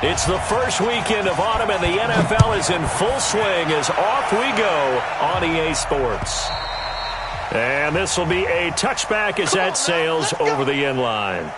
It's the first weekend of autumn, and the NFL is in full swing as off we go on EA Sports. And this will be a touchback as that sails over the end line.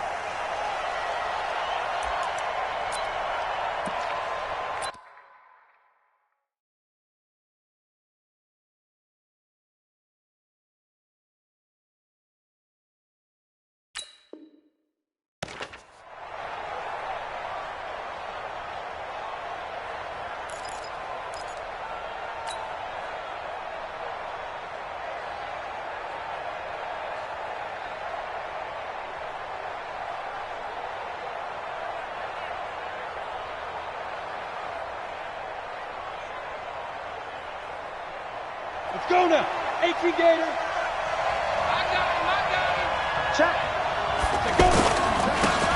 Let's go now. AT Gator. I got him. Check. Go.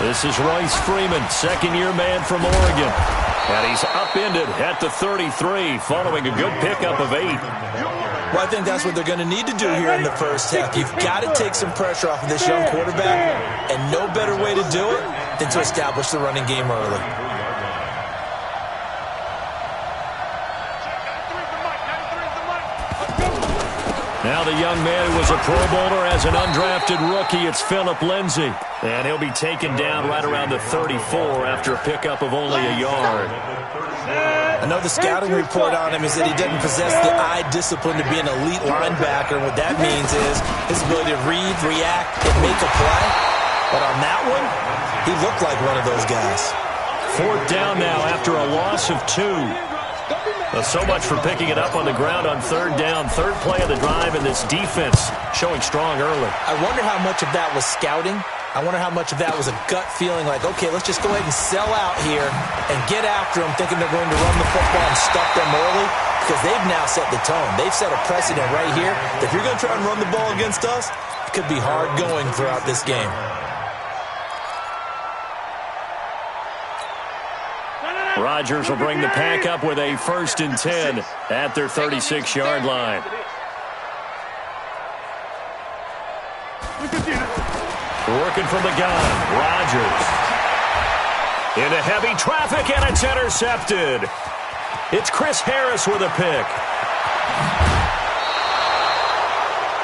This is Royce Freeman, second-year man from Oregon. And he's upended at the 33 following a good pickup of 8. Well, I think that's what they're going to need to do here in the first half. You've got to take some pressure off of this young quarterback, and no better way to do it than to establish the running game early. Now the young man who was a Pro Bowler as an undrafted rookie, it's Phillip Lindsay. And he'll be taken down right around the 34 after a pickup of only a yard. I know the scouting report on him is that he doesn't possess the eye discipline to be an elite linebacker. What that means is his ability to read, react, and make a play. But on that one, he looked like one of those guys. 4th down now after a loss of 2. Well, so much for picking it up on the ground on 3rd down. 3rd play of the drive, and this defense showing strong early. I wonder how much of that was scouting. I wonder how much of that was a gut feeling like, okay, let's just go ahead and sell out here and get after them, thinking they're going to run the football and stuff them early, because they've now set the tone. They've set a precedent right here. If you're going to try and run the ball against us, it could be hard going throughout this game. Rodgers will bring the pack up with a 1st and 10 at their 36-yard line. Working from the gun, Rodgers. Into heavy traffic, and it's intercepted. It's Chris Harris with a pick.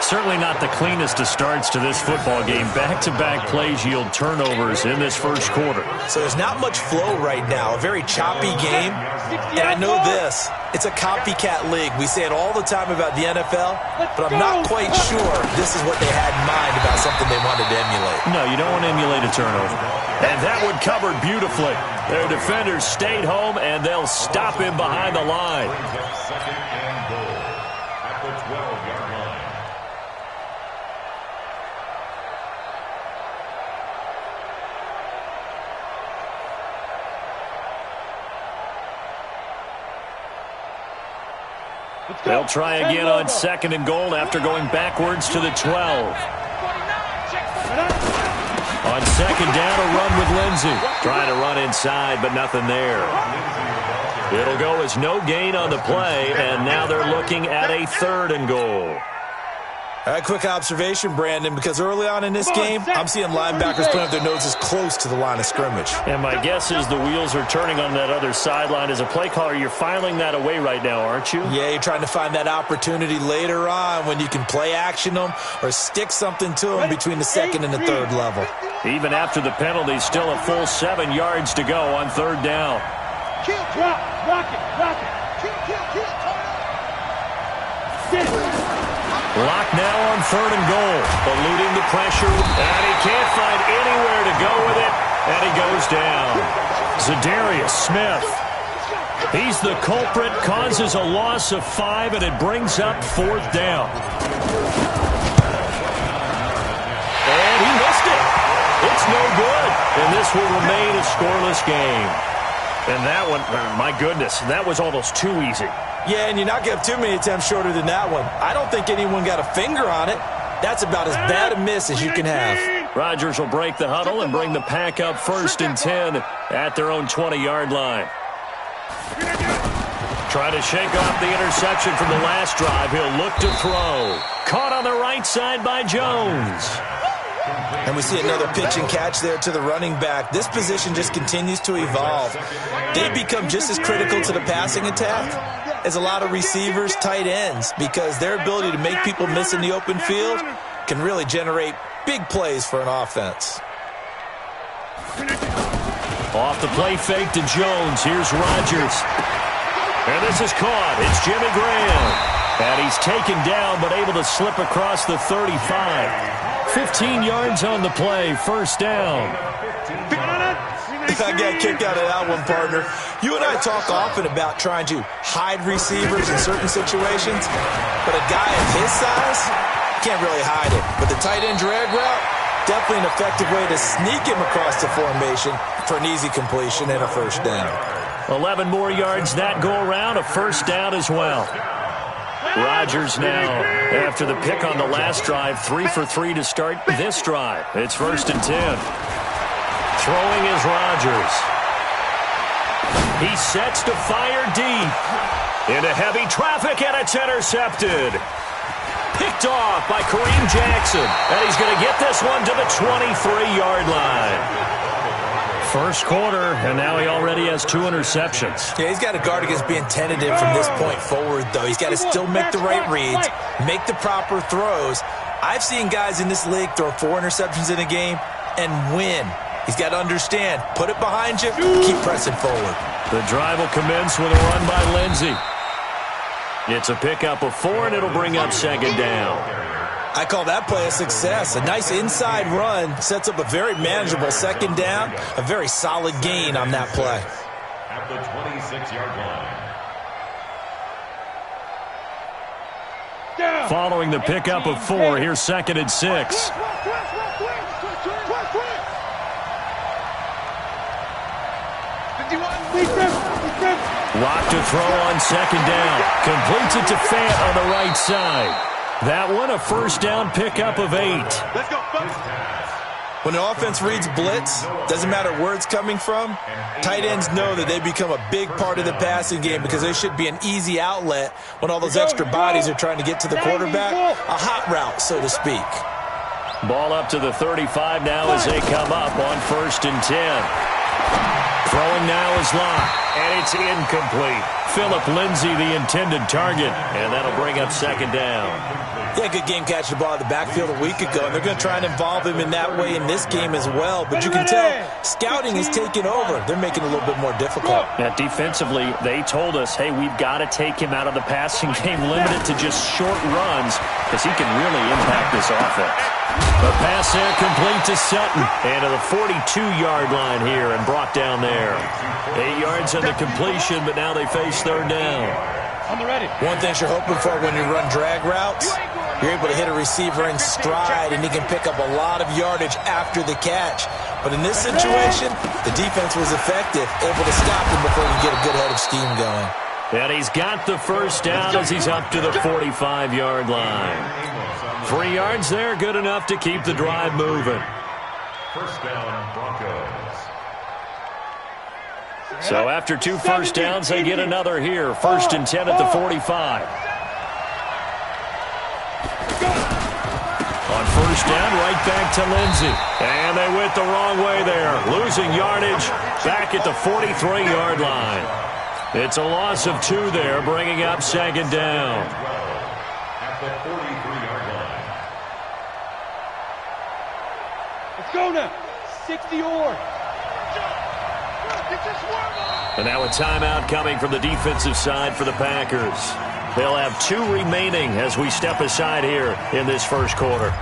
Certainly not the cleanest of starts to this football game. Back-to-back plays yield turnovers in this first quarter. So there's not much flow right now. A very choppy game. And I know this. It's a copycat league. We say it all the time about the NFL, but I'm not quite sure this is what they had in mind about something they wanted to emulate. No, you don't want to emulate a turnover. And that one covered beautifully. Their defenders stayed home, and they'll stop him behind the line. They'll try again on 2nd and goal after going backwards to the 12. On 2nd down, a run with Lindsay. Trying to run inside, but nothing there. It'll go as no gain on the play, and now they're looking at a 3rd and goal. All right, quick observation, Brandon, because early on in this game, I'm seeing linebackers putting up their noses close to the line of scrimmage. And my guess is the wheels are turning on that other sideline. As a play caller, you're filing that away right now, aren't you? Yeah, you're trying to find that opportunity later on when you can play action them or stick something to them between the 2nd and the 3rd level. Even after the penalty, still a full 7 yards to go on 3rd down. Kill, drop, rock it, kill, Lock now on 3rd and goal. Eluding the pressure, and he can't find anywhere to go with it, and he goes down. Za'Darius Smith. He's the culprit, causes a loss of 5, and it brings up 4th down. And he missed it. It's no good, and this will remain a scoreless game. And that one, my goodness, that was almost too easy. Yeah, and you're not going to have too many attempts shorter than that one. I don't think anyone got a finger on it. That's about as bad a miss as you can have. Rodgers will break the huddle and bring the pack up 1st and 10 at their own 20-yard line. Trying to shake off the interception from the last drive. He'll look to throw. Caught on the right side by Jones. And we see another pitch and catch there to the running back. This position just continues to evolve. They become just as critical to the passing attack as a lot of receivers, tight ends, because their ability to make people miss in the open field can really generate big plays for an offense. Off the play fake to Jones. Here's Rodgers. And this is caught. It's Jimmy Graham. And he's taken down but able to slip across the 35. 15 yards on the play. First down. I got a kick out of that one, partner. You and I talk often about trying to hide receivers in certain situations, but a guy of his size can't really hide it. But the tight end drag route, definitely an effective way to sneak him across the formation for an easy completion and a first down. 11 more yards that go around, a first down as well. Rodgers now, after the pick on the last drive, 3 for 3 to start this drive. It's 1st and 10. Throwing is Rodgers. He sets to fire deep. Into heavy traffic, and it's intercepted. Picked off by Kareem Jackson. And he's going to get this one to the 23-yard line. First quarter, and now he already has 2 interceptions. Yeah, he's got to guard against being tentative from this point forward, though. He's got to still make the right reads, make the proper throws. I've seen guys in this league throw 4 interceptions in a game and win. He's got to understand, put it behind you, keep pressing forward. The drive will commence with a run by Lindsey. It's a pickup of 4, and it'll bring up 2nd down. I call that play a success. A nice inside run sets up a very manageable 2nd down, a very solid gain on that play. At the 26-yard line. Following the pickup of 4, here's 2nd and 6. Lock to throw on 2nd down. Completes it to Fant on the right side. That one, a first down pickup of 8. Let's go, folks. When the offense reads blitz, doesn't matter where it's coming from, tight ends know that they become a big part of the passing game because they should be an easy outlet when all those extra bodies are trying to get to the quarterback. A hot route, so to speak. Ball up to the 35 now as they come up on 1st and 10. Throwing now is Locke, and it's incomplete. Phillip Lindsay, the intended target, and that'll bring up 2nd down. Yeah, good game catching the ball in the backfield a week ago, and they're going to try and involve him in that way in this game as well. But you can tell scouting is taking over. They're making it a little bit more difficult. Yeah, defensively, they told us, hey, we've got to take him out of the passing game, limit it to just short runs, because he can really impact this offense. The pass there complete to Sutton, and to the 42-yard line here and brought down there. 8 yards on the completion, but now they face 3rd down. I'm ready. One thing you're hoping for when you run drag routes, you're able to hit a receiver in stride, and he can pick up a lot of yardage after the catch. But in this situation, the defense was effective, able to stop him before he could get a good head of steam going. And he's got the first down as he's up to the 45-yard line. 3 yards there, good enough to keep the drive moving. First down, Broncos. So after 2 first downs, they get another here. 1st and 10 at the 45. On 1st down, right back to Lindsey. And they went the wrong way there. Losing yardage back at the 43-yard line. It's a loss of 2 there, bringing up 2nd down. At the 43-yard line. Let's go now. 60 or. And now a timeout coming from the defensive side for the Packers. They'll have 2 remaining as we step aside here in this first quarter.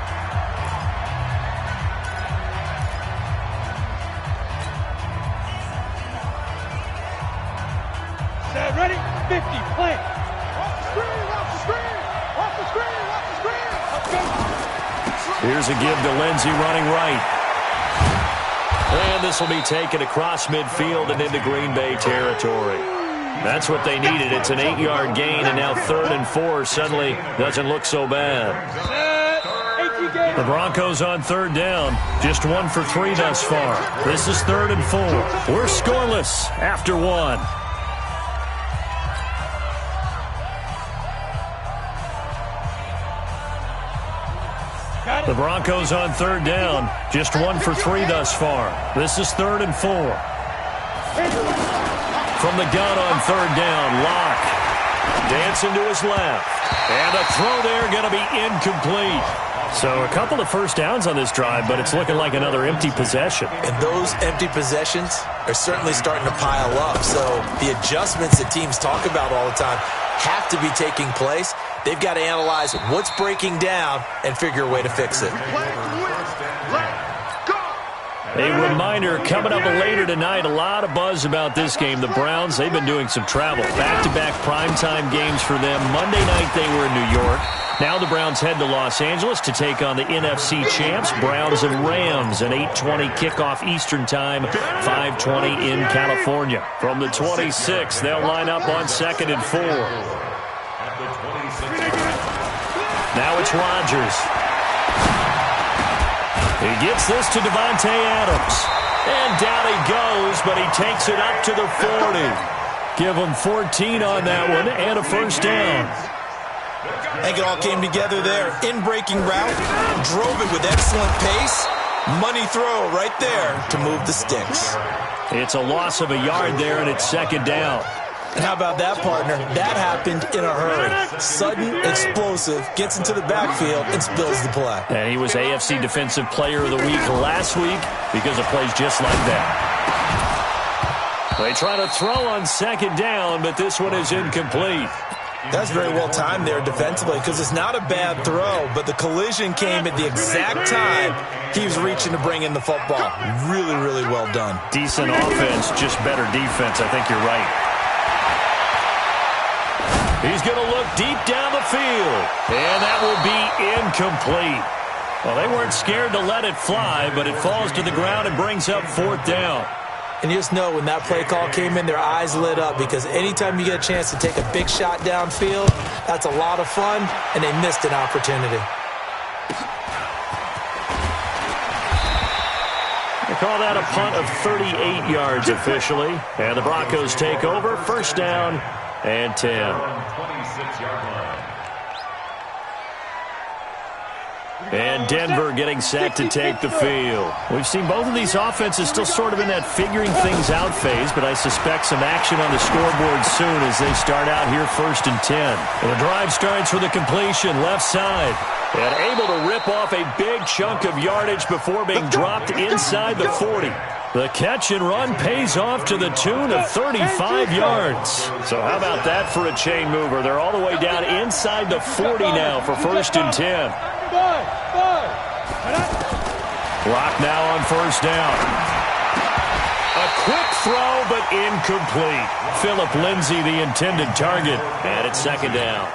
Set, ready? 50, play. Off the screen, off the screen, off the screen, off the screen. Let's go. Here's a give to Lindsey running right. And this will be taken across midfield and into Green Bay territory. That's what they needed. It's an 8-yard gain, and now 3rd and 4 suddenly doesn't look so bad. The Broncos on 3rd down, just 1 for 3 thus far. This is 3rd and 4. We're scoreless after 1. Got The Broncos on third down. Just 1 for 3 thus far. This is 3rd and 4. From the gun on third down, Locke dancing to his left. And a throw there going to be incomplete. So a couple of first downs on this drive, but it's looking like another empty possession. And those empty possessions are certainly starting to pile up. So the adjustments that teams talk about all the time have to be taking place. They've got to analyze what's breaking down and figure a way to fix it. A reminder, coming up later tonight, a lot of buzz about this game. The Browns, they've been doing some travel. Back-to-back primetime games for them. Monday night they were in New York. Now the Browns head to Los Angeles to take on the NFC champs, Browns and Rams, an 8:20 kickoff Eastern time, 5:20 in California. From the 26, they'll line up on 2nd and 4. Now it's Rodgers. He gets this to Devontae Adams. And down he goes, but he takes it up to the 40. Give him 14 on that one and a first down. I think it all came together there. In-breaking route, drove it with excellent pace. Money throw right there to move the sticks. It's a loss of a yard there, and it's 2nd down. And how about that, partner? That happened in a hurry. Sudden, explosive, gets into the backfield, and spills the play. And he was AFC Defensive Player of the Week last week because of plays just like that. They try to throw on 2nd down, but this one is incomplete. That's very well timed there defensively because it's not a bad throw, but the collision came at the exact time he was reaching to bring in the football. Really, really well done. Decent offense, just better defense. I think you're right. He's going to look deep down the field, and that will be incomplete. Well, they weren't scared to let it fly, but it falls to the ground and brings up 4th down. And you just know when that play call came in, their eyes lit up because anytime you get a chance to take a big shot downfield, that's a lot of fun, and they missed an opportunity. They call that a punt of 38 yards officially, and the Broncos take over, 1st down and 10. 26-yard line. And Denver getting set to take the field. We've seen both of these offenses still sort of in that figuring things out phase, but I suspect some action on the scoreboard soon as they start out here 1st and 10. And the drive starts with a completion left side. And able to rip off a big chunk of yardage before being dropped inside the 40. The catch and run pays off to the tune of 35 yards. So how about that for a chain mover? They're all the way down inside the 40 now for 1st and 10. Clock now on 1st down. A quick throw, but incomplete. Phillip Lindsay, the intended target, and it's 2nd down.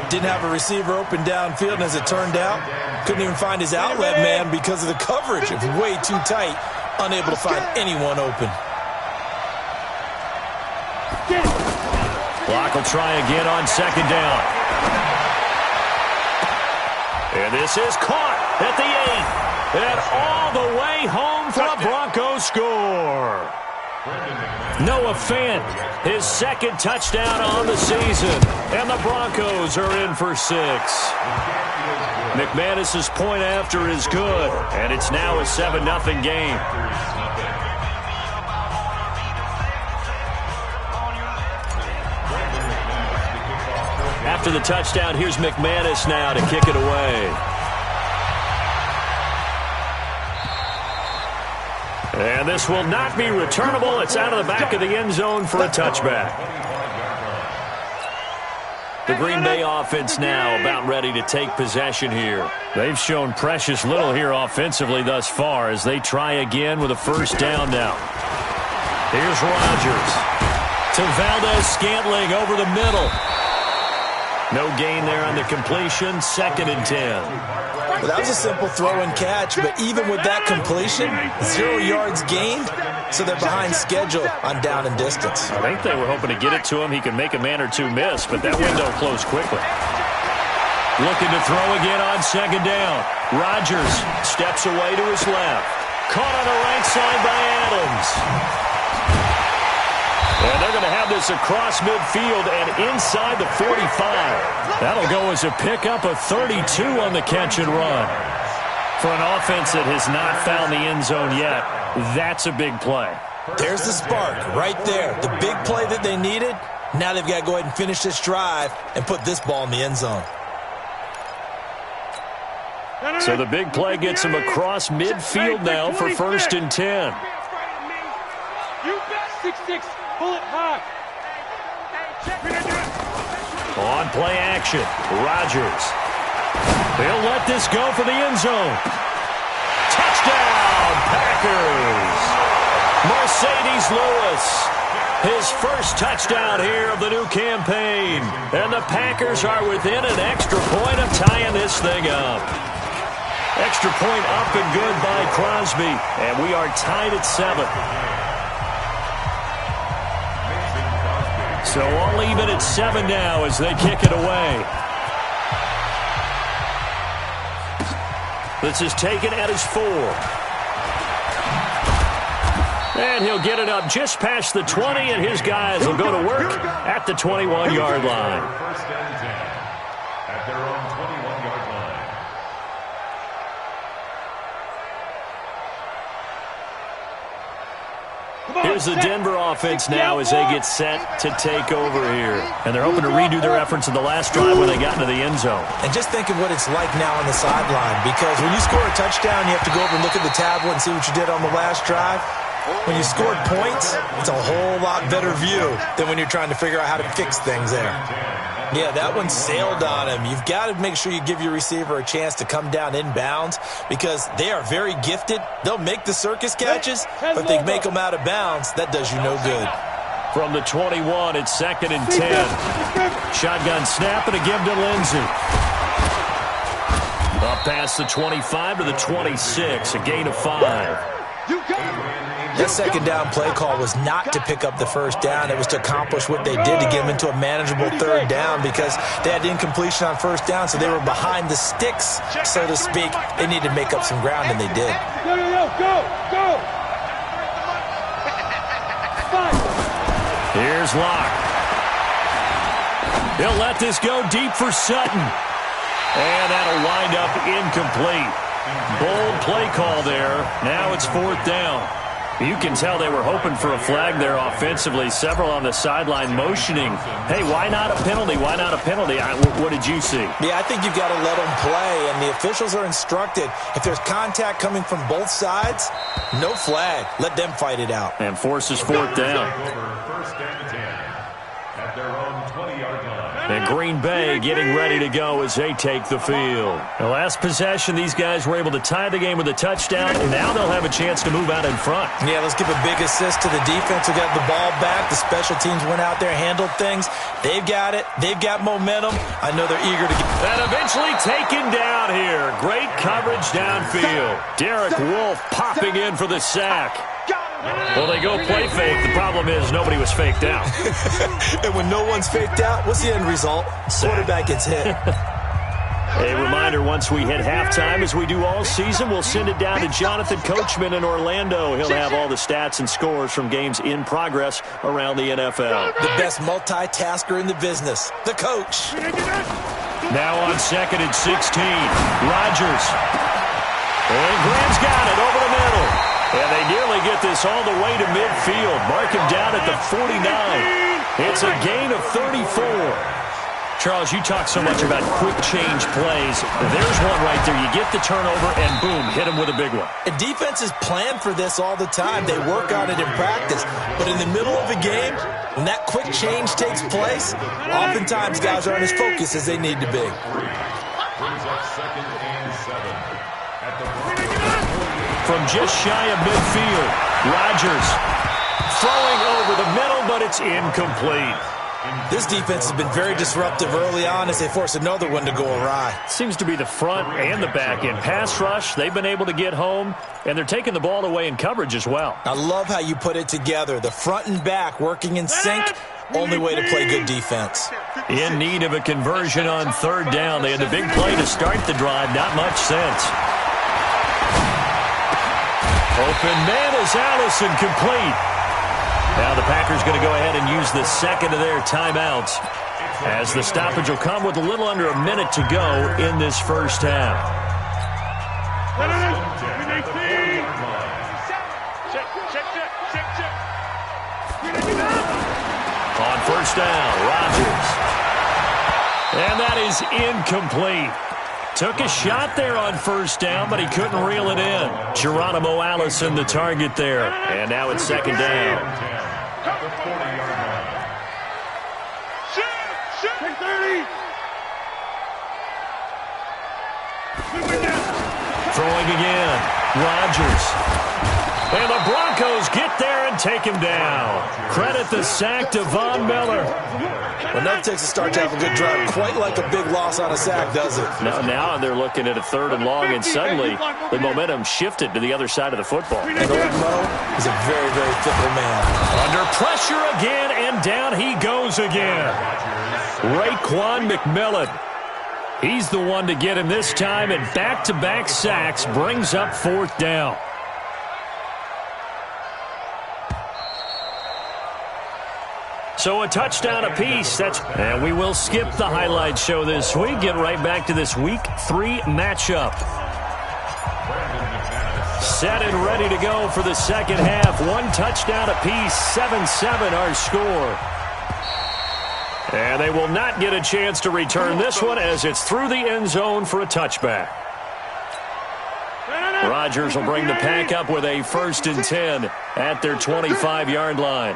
Didn't have a receiver open downfield, and as it turned out, couldn't even find his outlet man because of the coverage. It was way too tight, unable to find anyone open. Clock will try again on 2nd down. And this is caught at the 8. And all the way home for a Broncos score. Noah Fant, his 2nd touchdown on the season. And the Broncos are in for 6. McManus's point after is good. And it's now a 7-0 game. After the touchdown, here's McManus now to kick it away. And this will not be returnable. It's out of the back of the end zone for a touchback. The Green Bay offense now about ready to take possession here. They've shown precious little here offensively thus far as they try again with a 1st down now. Here's Rodgers to Valdez-Scantling over the middle. No gain there on the completion, 2nd and 10. Well, that was a simple throw and catch, but even with that completion, 0 yards gained, so they're behind schedule on down and distance. I think they were hoping to get it to him. He could make a man or two miss, but that window closed quickly. Looking to throw again on 2nd down. Rodgers steps away to his left. Caught on the right side by Adams. And they're going to have this across midfield and inside the 45. That'll go as a pickup of 32 on the catch and run. For an offense that has not found the end zone yet, that's a big play. There's the spark right there. The big play that they needed. Now they've got to go ahead and finish this drive and put this ball in the end zone. So the big play gets him across midfield now for 1st and 10. You bet. 6-6, pull it high. On play action, Rodgers. He'll let this go for the end zone. Touchdown, Packers. Mercedes Lewis, his first touchdown here of the new campaign. And the Packers are within an extra point of tying this thing up. Extra point up and good by Crosby. And we are tied at 7. So all even at 7 now as they kick it away. This is taken at his 4. And he'll get it up just past the 20, and his guys will go to work at the 21-yard line. 1st and 10 at their own 21-yard line. Here's the Denver offense now as they get set to take over here. And they're hoping to redo their efforts in the last drive when they got into the end zone. And just think of what it's like now on the sideline, because when you score a touchdown, you have to go over and look at the tablet and see what you did on the last drive. When you scored points, it's a whole lot better view than when you're trying to figure out how to fix things there. Yeah, that one sailed on him. You've got to make sure you give your receiver a chance to come down inbounds because they are very gifted. They'll make the circus catches, but if they make them out of bounds, that does you no good. From the 21, it's 2nd and 10. Shotgun snap and a give to Lindsey. Up past the 25 to the 26, a gain of 5. That second down play call was not to pick up the first down. It was to accomplish what they did to get them into a manageable 3rd down because they had incompletion on 1st down, so they were behind the sticks, so to speak. They needed to make up some ground, and they did. Go. Here's Locke. He'll let this go deep for Sutton. And that'll wind up incomplete. Bold play call there. Now it's 4th down. You can tell they were hoping for a flag there offensively. Several on the sideline motioning. Hey, why not a penalty? Why not a penalty? What did you see? Yeah, I think you've got to let them play, and the officials are instructed. If there's contact coming from both sides, no flag. Let them fight it out. And forces 4th down. 1st and 10 at their own 20-yard line. And Green Bay getting ready to go as they take the field. The last possession, these guys were able to tie the game with a touchdown, and now they'll have a chance to move out in front. Yeah, let's give a big assist to the defense who got the ball back. The special teams went out there, handled things. They've got it. They've got momentum. I know they're eager to get... And eventually taken down here. Great coverage downfield. Derek Wolfe popping in for the sack. Well, they go play fake. The problem is nobody was faked out. And when no one's faked out, what's the end result? Quarterback gets hit. A reminder, once we hit halftime, as we do all season, we'll send it down to Jonathan Coachman in Orlando. He'll have all the stats and scores from games in progress around the NFL. The best multitasker in the business, the coach. Now on 2nd and 16, Rodgers. And Graham's got it over the middle. And they nearly get this all the way to midfield. Mark him down at the 49. It's a gain of 34. Charles, you talk so much about quick change plays. There's one right there. You get the turnover, and boom, hit him with a big one. And defenses plan for this all the time. They work on it in practice. But in the middle of a game, when that quick change takes place, oftentimes guys aren't as focused as they need to be. Brings up 2nd and 7 at the from just shy of midfield. Rodgers throwing over the middle, but it's incomplete. This defense has been very disruptive early on as they force another one to go awry. Seems to be the front and the back end. Pass rush, they've been able to get home, and they're taking the ball away in coverage as well. I love how you put it together. The front and back working in sync. Only way to play good defense. In need of a conversion on 3rd down. They had the big play to start the drive. Not much sense. Open man is Allison, complete. Now the Packers going to go ahead and use the second of their timeouts as the stoppage will come with a little under a minute to go in this first half. On first down, Rodgers. And that is incomplete. Took a shot there on first down, but he couldn't reel it in. Geronimo Allison, the target there. And now it's second down. Throwing again. Rodgers. And the Broncos get there and take him down. Credit the sack to Von Miller. Well, that takes a start to have a good drive. Quite like a big loss on a sack, does it? Now they're looking at a 3rd and long, and suddenly the momentum shifted to the other side of the football. And Old Mo is a very, very fickle man. Under pressure again, and down he goes again. Raekwon McMillan. He's the one to get him this time, and back-to-back sacks brings up 4th down. So a touchdown apiece. And we will skip the highlight show this week. Get right back to this Week 3 matchup. Set and ready to go for the second half. 1 touchdown apiece. 7-7 our score. And they will not get a chance to return this one as it's through the end zone for a touchback. Rodgers will bring the pack up with a 1st and 10 at their 25-yard line.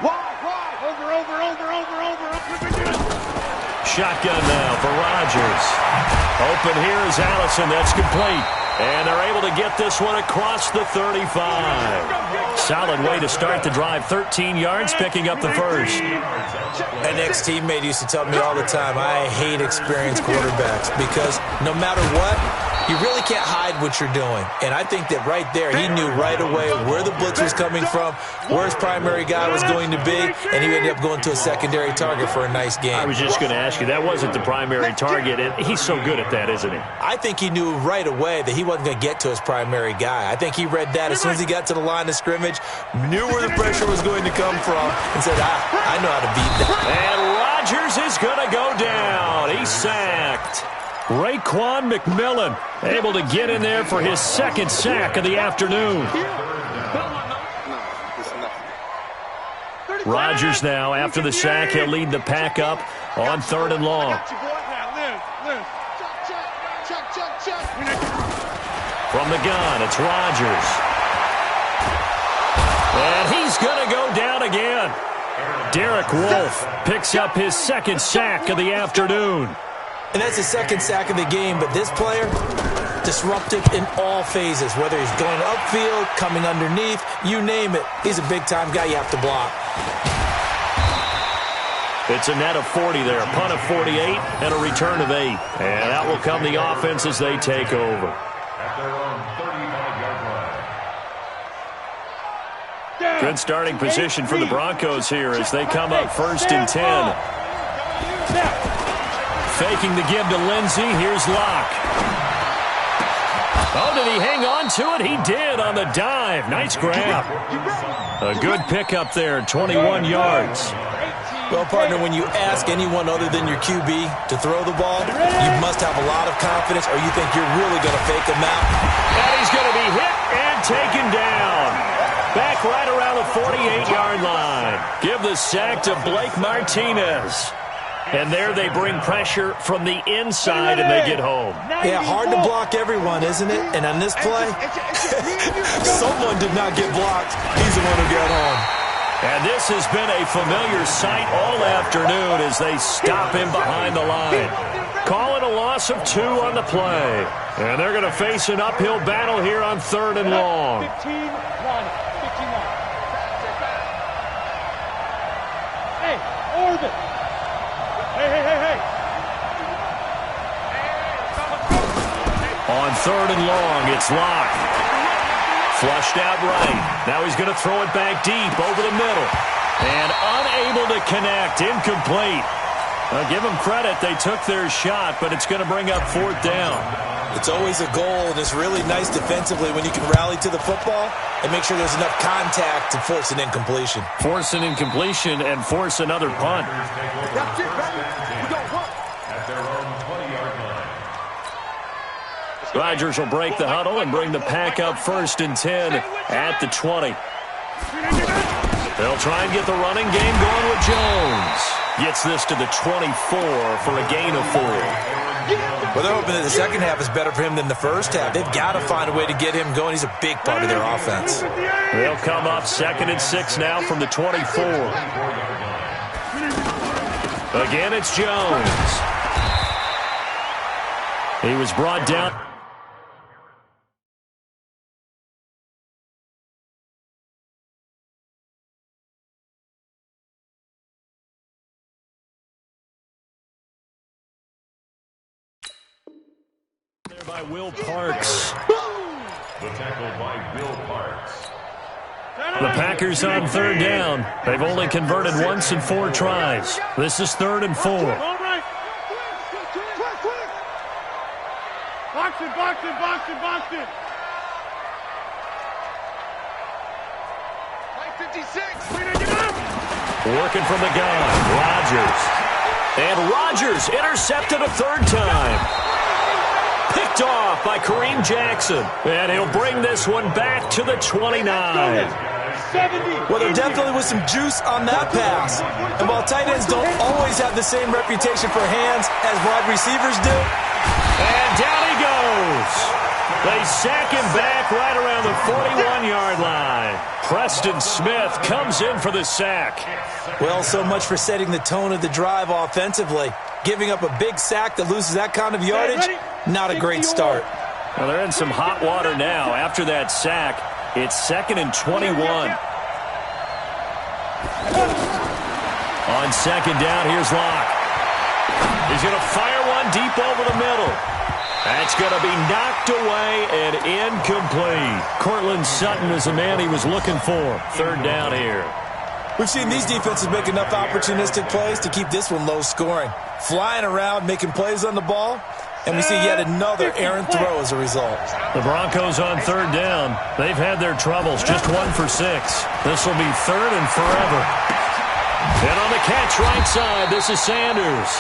Shotgun now for Rodgers. Open here is Allison. That's complete. And they're able to get this one across the 35. Solid way to start the drive. 13 yards, picking up the first. An ex-teammate used to tell me all the time, I hate experienced quarterbacks because no matter what, you really can't hide what you're doing. And I think that right there, he knew right away where the blitz was coming from, where his primary guy was going to be, and he ended up going to a secondary target for a nice game. I was just going to ask you, that wasn't the primary target, and he's so good at that, isn't he? I think he knew right away that he wasn't going to get to his primary guy. I think he read that as soon as he got to the line of scrimmage, knew where the pressure was going to come from, and said, I know how to beat that. And Rodgers is going to go down. He's sacked. Raekwon McMillan able to get in there for his 2nd sack of the afternoon. Rodgers now, after the sack, he'll lead the pack up on 3rd and long. From the gun, it's Rodgers. And he's going to go down again. Derek Wolfe picks up his 2nd sack of the afternoon. And that's his 2nd sack of the game, but this player, disruptive in all phases, whether he's going upfield, coming underneath, you name it. He's a big-time guy you have to block. It's a net of 40 there, a punt of 48, and a return of 8. And that will come the offense as they take over. At their own 35-yard line. Good starting position for the Broncos here as they come up 1st and 10. Faking the give to Lindsey. Here's Locke. Oh, did he hang on to it? He did on the dive. Nice grab. A good pickup there, 21 yards. Well, partner, when you ask anyone other than your QB to throw the ball, you must have a lot of confidence or you think you're really going to fake him out. And he's going to be hit and taken down. Back right around the 48-yard line. Give the sack to Blake Martinez. And there they bring pressure from the inside and they get home. Yeah, hard to block everyone, isn't it? And on this play, someone did not get blocked. He's the one who got home. And this has been a familiar sight all afternoon as they stop him behind the line. Call it a loss of 2 on the play. And they're going to face an uphill battle here on 3rd and long. 15-1. Hey, Orbit. Hey. On 3rd and long, it's Locke. Flushed out right. Now he's going to throw it back deep over the middle. And unable to connect. Incomplete. Give them credit. They took their shot, but it's going to bring up 4th down. It's always a goal, and it's really nice defensively when you can rally to the football and make sure there's enough contact to force an incompletion. Force an incompletion and force another punt. At their own 20-yard line. Rodgers will break the huddle and bring the pack up 1st and 10 at the 20. They'll try and get the running game going with Jones. Gets this to the 24 for a gain of 4. Well, they're hoping that the second half is better for him than the first half. They've got to find a way to get him going. He's a big part of their offense. They'll come up 2nd and 6 now from the 24. Again, it's Jones. He was brought down. There by Will Parks. The tackle by Will Parks. The Packers on 3rd down. They've only converted once in 4 tries. This is 3rd and 4. All right. Box it, box it, box it, box it. 56. Working from the gun. Rodgers. And Rodgers intercepted a 3rd time. Picked off by Kareem Jackson. And he'll bring this one back to the 29. Well, there definitely was some juice on that pass. And while tight ends don't always have the same reputation for hands as wide receivers do. And down he goes. They sack him back right around the 41-yard line. Preston Smith comes in for the sack. Well, so much for setting the tone of the drive offensively. Giving up a big sack that loses that kind of yardage, not a great start. Well, they're in some hot water now. After that sack, it's 2nd and 21. On 2nd down, here's Locke. He's going to fire one deep over the middle. That's going to be knocked away and incomplete. Cortland Sutton is the man he was looking for. 3rd down here. We've seen these defenses make enough opportunistic plays to keep this one low scoring. Flying around, making plays on the ball, and we see yet another errant throw as a result. The Broncos on 3rd down. They've had their troubles, just 1 for 6. This will be 3rd and forever. And on the catch right side, this is Sanders.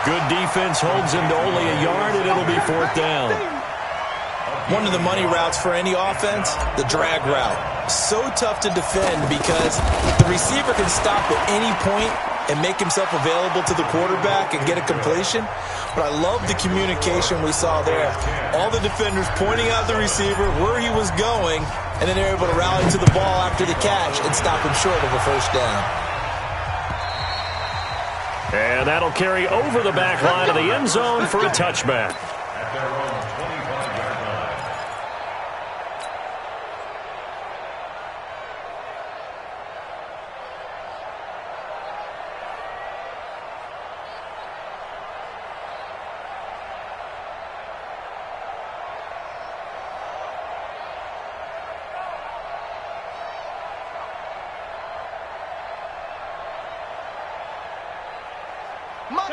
Good defense holds him to only a yard, and it'll be 4th down. One of the money routes for any offense, the drag route. So tough to defend because the receiver can stop at any point and make himself available to the quarterback and get a completion. But I love the communication we saw there. All the defenders pointing out the receiver, where he was going, and then they're able to rally to the ball after the catch and stop him short of a 1st down. And that'll carry over the back line of the end zone for a touchback. At their own 25-yard line.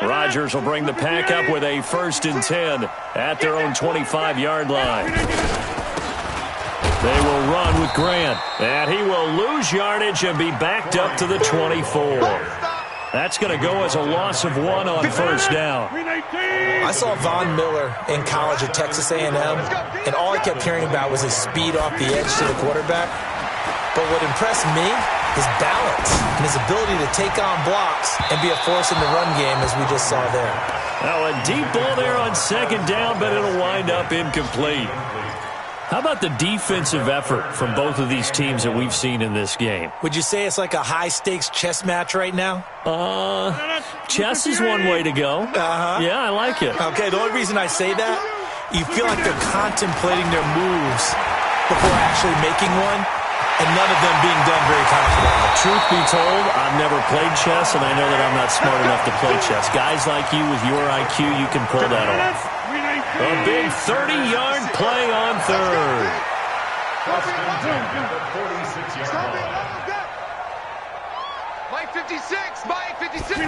Rodgers will bring the pack up with a 1st and 10 at their own 25-yard line. They will run with Grant, and he will lose yardage and be backed up to the 24. That's going to go as a loss of 1 on 1st down. I saw Von Miller in college at Texas A&M, and all I kept hearing about was his speed off the edge to the quarterback. But what impressed me, his balance and his ability to take on blocks and be a force in the run game, as we just saw there. Now a deep ball there on 2nd down, but it'll wind up incomplete. How about the defensive effort from both of these teams that we've seen in this game? Would you say it's like a high-stakes chess match right now? Chess is one way to go. Yeah, I like it. Okay, the only reason I say that, you feel like they're contemplating their moves before actually making one, and none of them being done very confidently. Truth be told, I've never played chess, and I know that I'm not smart enough to play chess. Guys like you with your IQ, you can pull that off. A big 30-yard play on 3rd. Mike 56, Mike 56.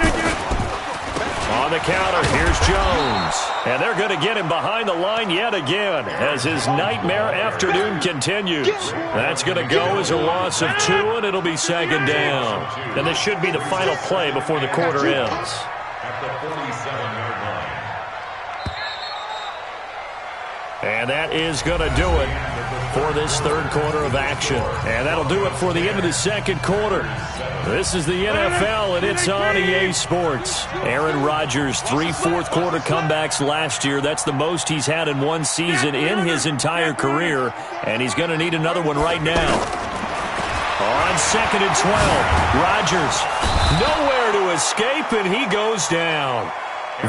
On the counter, here's Jones. And they're going to get him behind the line yet again as his nightmare afternoon continues. That's going to go as a loss of 2, and it'll be 2nd down. And this should be the final play before the quarter ends. At the 47-yard line. And that is going to do it for this third quarter of action. And that'll do it for the end of the second quarter. This is the NFL, and it's on EA Sports. Aaron Rodgers, 3 fourth-quarter comebacks last year. That's the most he's had in one season in his entire career, and he's going to need another one right now. On 2nd and 12, Rodgers nowhere to escape, and he goes down.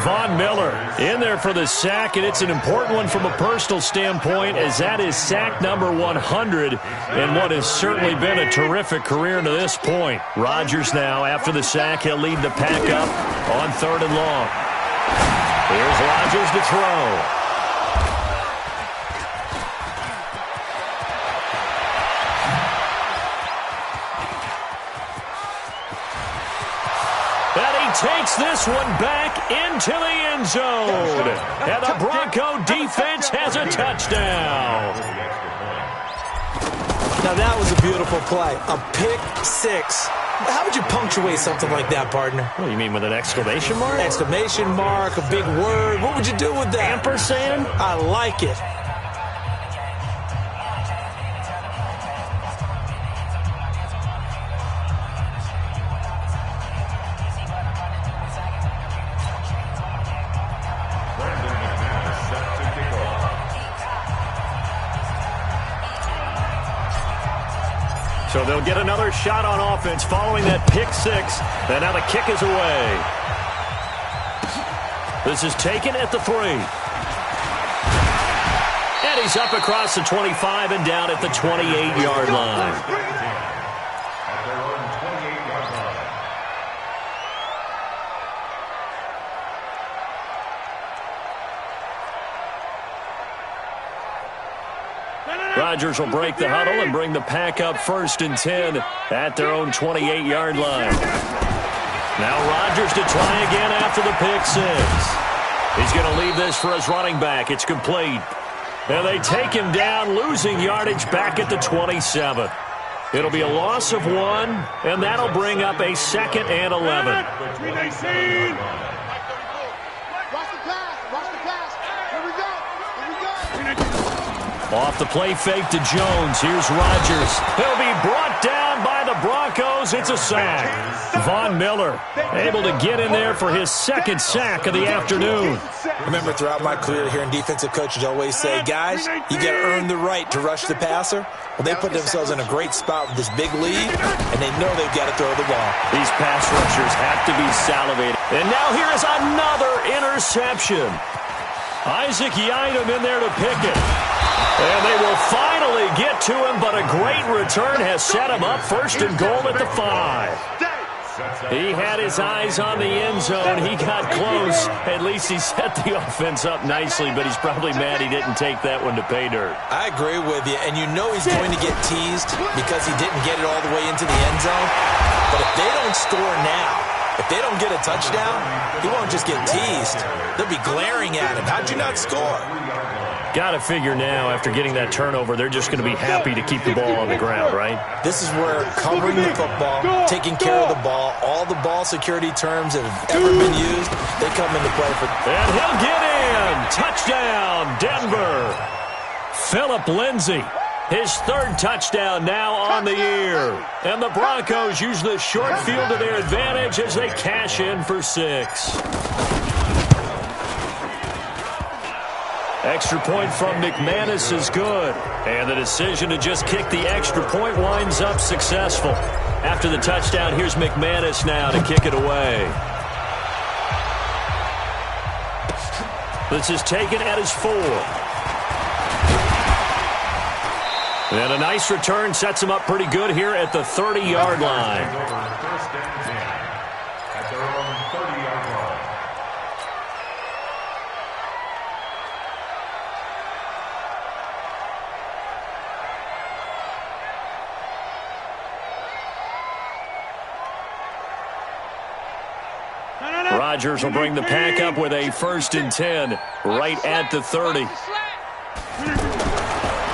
Von Miller in there for the sack, and it's an important one from a personal standpoint, as that is sack number 100 in what has certainly been a terrific career to this point. Rodgers now, after the sack, he'll lead the pack up on 3rd and long. Here's Rodgers to throw. Takes this one back into the end zone. And the Bronco defense has a touchdown. Now that was a beautiful play. A pick six. How would you punctuate something like that, partner? What do you mean, with an exclamation mark? Exclamation mark, a big word. What would you do with that? Ampersand? I like it. So they'll get another shot on offense following that pick six. And now the kick is away. This is taken at the 3. And he's up across the 25 and down at the 28-yard line. Rodgers will break the huddle and bring the pack up 1st and 10 at their own 28-yard line. Now Rodgers to try again after the pick six. He's going to leave this for his running back. It's complete. And they take him down, losing yardage back at the 27. It'll be a loss of 1, and that'll bring up a 2nd and 11. Off the play fake to Jones. Here's Rodgers. He'll be brought down by the Broncos. It's a sack. Von Miller able to get in there for his 2nd sack of the afternoon. Remember, throughout my career here in defensive coaches always say, guys, you got to earn the right to rush the passer. Well, they put themselves in a great spot with this big lead, and they know they've got to throw the ball. These pass rushers have to be salivated. And now here is another interception. Isaac Yiadom in there to pick it. And they will finally get to him, but a great return has set him up 1st and goal at the 5. He had his eyes on the end zone. He got close. At least he set the offense up nicely, but he's probably mad he didn't take that one to pay dirt. I agree with you, and you know he's going to get teased because he didn't get it all the way into the end zone. But if they don't score now, if they don't get a touchdown, he won't just get teased. They'll be glaring at him. How'd you not score? Got to figure now, after getting that turnover, they're just going to be happy to keep the ball on the ground, right? This is where covering the football, taking care of the ball, all the ball security terms that have ever been used, they come into play for. And he'll get in. Touchdown, Denver. Phillip Lindsay, his 3rd touchdown now on the year. And the Broncos use the short field to their advantage as they cash in for 6. Extra point from McManus is good. And the decision to just kick the extra point winds up successful. After the touchdown, here's McManus now to kick it away. This is taken at his 4. And a nice return sets him up pretty good here at the 30-yard line. Rodgers will bring the pack up with a 1st and 10 right at the 30.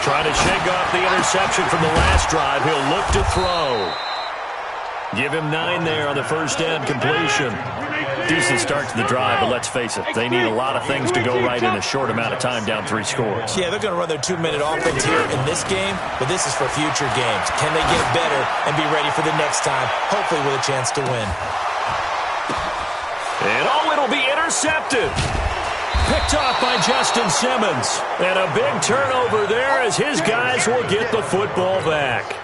Trying to shake off the interception from the last drive. He'll look to throw. Give him 9 there on the first down completion. Decent start to the drive, but let's face it, they need a lot of things to go right in a short amount of time down 3 scores. Yeah, they're going to run their 2-minute offense here in this game, but this is for future games. Can they get better and be ready for the next time, hopefully with a chance to win? And it'll be intercepted. Picked off by Justin Simmons. And a big turnover there as his guys will get the football back.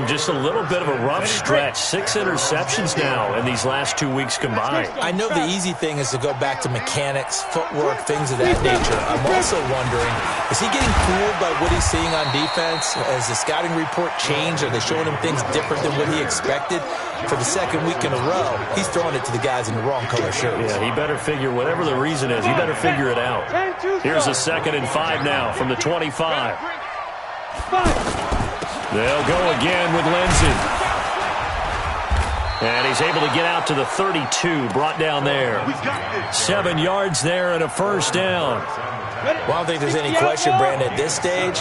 Just a little bit of a rough stretch. 6 interceptions now in these last 2 weeks combined. I know the easy thing is to go back to mechanics, footwork, things of that nature. I'm also wondering, is he getting fooled by what he's seeing on defense? Has the scouting report changed? Are they showing him things different than what he expected? For the second week in a row, he's throwing it to the guys in the wrong color shirts. Yeah, he better figure, whatever the reason is, he better figure it out. Here's a 2nd and 5 now from the 25. They'll go again with Lindsey. And he's able to get out to the 32, brought down there. 7 yards there and a first down. Well, I don't think there's any question, Brandon, at this stage,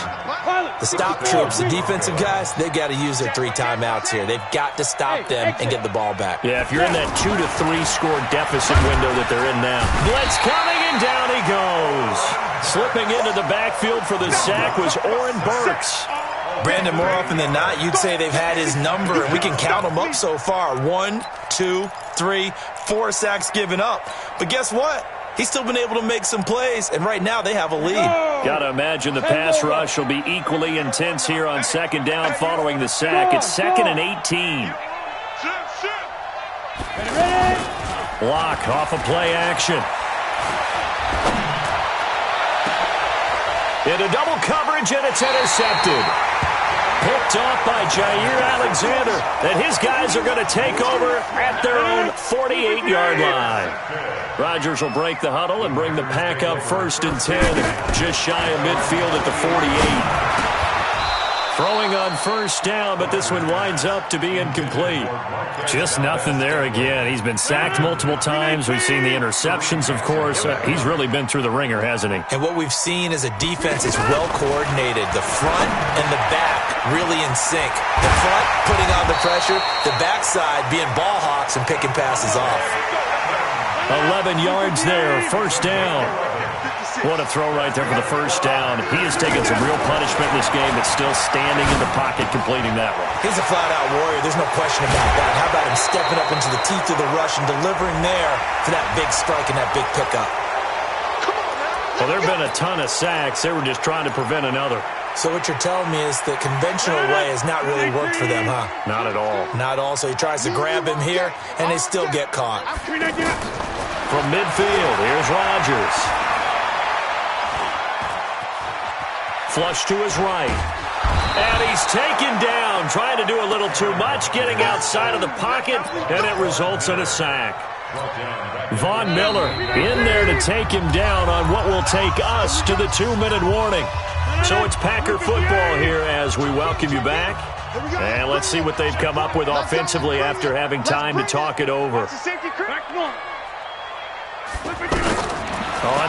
the stop troops, the defensive guys, they've got to use their 3 timeouts here. They've got to stop them and get the ball back. Yeah, if you're in that 2 to 3 score deficit window that they're in now. Blitz coming, and down he goes. Slipping into the backfield for the sack was Oren Burks. Brandon, more often than not, you'd say they've had his number, and we can count them up so far. 1, 2, 3, 4 sacks given up. But guess what? He's still been able to make some plays, and right now they have a lead. Got to imagine the pass rush will be equally intense here on 2nd down following the sack. It's 2nd and 18. Block off of play action. Into double coverage, and it's intercepted. Picked off by Jair Alexander, and his guys are going to take over at their own 48-yard line. Rodgers will break the huddle and bring the pack up 1st and 10, just shy of midfield at the 48. Throwing on 1st down, but this one winds up to be incomplete. Just nothing there again. He's been sacked multiple times. We've seen the interceptions, of course. He's really been through the ringer, hasn't he? And what we've seen is a defense that's well coordinated. The front and the back really in sync. The front putting on the pressure, the backside being ball hawks and picking passes off. 11 yards there, 1st down. What a throw right there for the 1st down. He has taken some real punishment in this game, but still standing in the pocket completing that one. He's a flat-out warrior. There's no question about that. How about him stepping up into the teeth of the rush and delivering there for that big strike and that big pickup? Well, there have been a ton of sacks. They were just trying to prevent another. So what you're telling me is the conventional way has not really worked for them, huh? Not at all. Not all. So he tries to grab him here, and they still get caught. From midfield, here's Rodgers. Flush to his right. And he's taken down, trying to do a little too much, getting outside of the pocket, and it results in a sack. Von Miller in there to take him down on what will take us to the 2-minute warning. So it's Packer football here as we welcome you back. And let's see what they've come up with offensively after having time to talk it over. On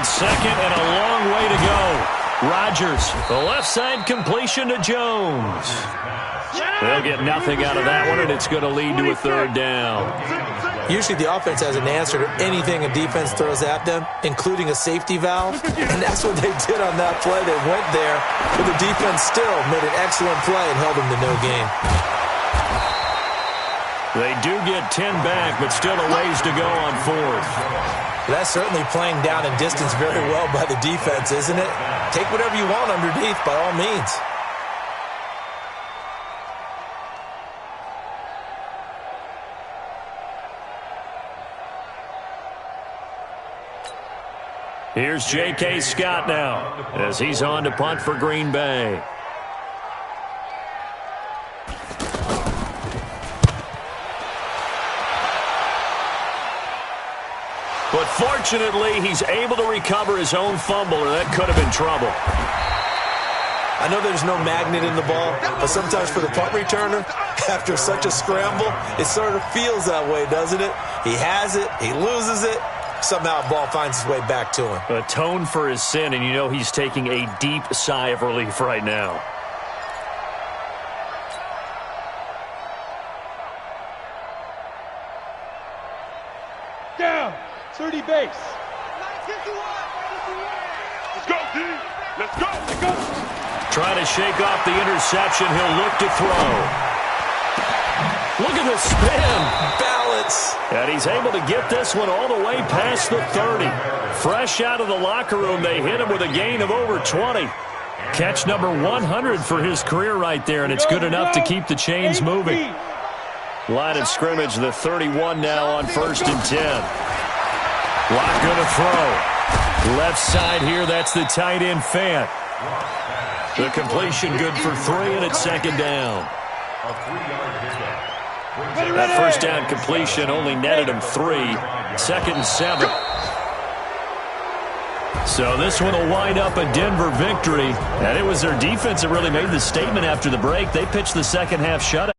2nd and a long way to go. Rodgers, the left side completion to Jones. They'll get nothing out of that one, and it's going to lead to a 3rd down. Usually the offense has an answer to anything a defense throws at them, including a safety valve, and that's what they did on that play. They went there, but the defense still made an excellent play and held them to no gain. They do get 10 back, but still a ways to go on 4th. That's certainly playing down in distance very well by the defense, isn't it? Take whatever you want underneath, by all means. Here's J.K. Scott now as he's on to punt for Green Bay. But fortunately, he's able to recover his own fumble, or that could have been trouble. I know there's no magnet in the ball, but sometimes for the punt returner, after such a scramble, it sort of feels that way, doesn't it? He has it, he loses it, somehow the ball finds its way back to him. Atone for his sin, and you know he's taking a deep sigh of relief right now. Down. 30 base. Let's go, D. Let's go. Let's go. Trying to shake off the interception. He'll look to throw. Look at the spin. Balance. And he's able to get this one all the way past the 30. Fresh out of the locker room, they hit him with a gain of over 20. Catch number 100 for his career right there, and it's good enough to keep the chains moving. Line of scrimmage, the 31 now on 1st and 10. Lock going to throw. Left side here, that's the tight end Fant. The completion good for 3, and it's 2nd down. A 3-yard pickup. That first down completion only netted him 3. 2nd and 7. So this one will wind up a Denver victory. And it was their defense that really made the statement after the break. They pitched the second half shutout.